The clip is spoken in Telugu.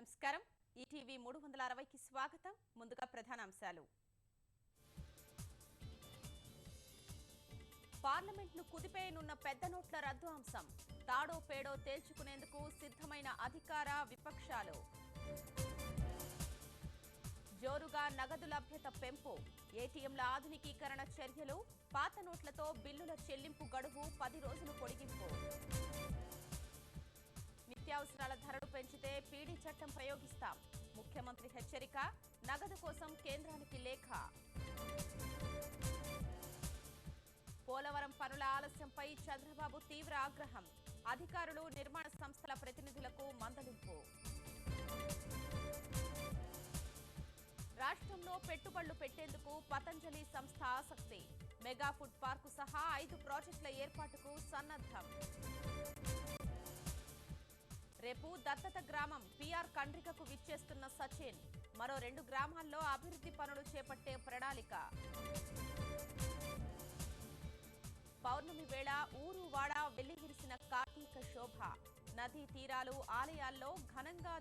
నమస్కారం ఈటీవీ 360కి స్వాగతం ముందుగా ప్రధానాంశాలు పార్లమెంట్ను కుదిపేయనున్న పెద్ద నోట్ల రద్దు అంశం తాడో పేడో తేల్చుకునేందుకు సిద్ధమైన అధికార విపక్షాలు జోరుగా నగదు లభ్యత పెంపు ఏటీఎంల ఆధునికీకరణ చర్యలు పాత నోట్లతో బిల్లుల చెల్లింపు గడువు 10 రోజులు పొడిగింపు నిత్యావసరాల ధరలు పెంచితే పీడీ చట్టం ప్రయోగిస్తాం ముఖ్యమంత్రి హెచ్చరిక నగదు కోసం కేంద్రానికి లేఖ పోలవరం పనుల ఆలస్యంపై చంద్రబాబు తీవ్ర ఆగ్రహం అధికారులు నిర్మాణ సంస్థల ప్రతినిధులకు మందలింపు రాష్ట్రంలో పెట్టుబడులు పెట్టేందుకు పతంజలి సంస్థ ఆసక్తి మెగా ఫుడ్ పార్కు సహా 5 ప్రాజెక్టుల ఏర్పాటుకు సన్నద్ధం రేపు దత్తత గ్రామం పీఆర్ కండ్రికకు విచ్చేస్తున్న సచిన్ మరో 2 గ్రామాల్లో అభివృద్ధి పనులు చేపట్టే ప్రణాళిక పౌర్ణమి వేళ ఊరు వాడ వెల్లివిరిసిన కార్తీక శోభ నదీ తీరాలు ఆలయాల్లో ఘనంగా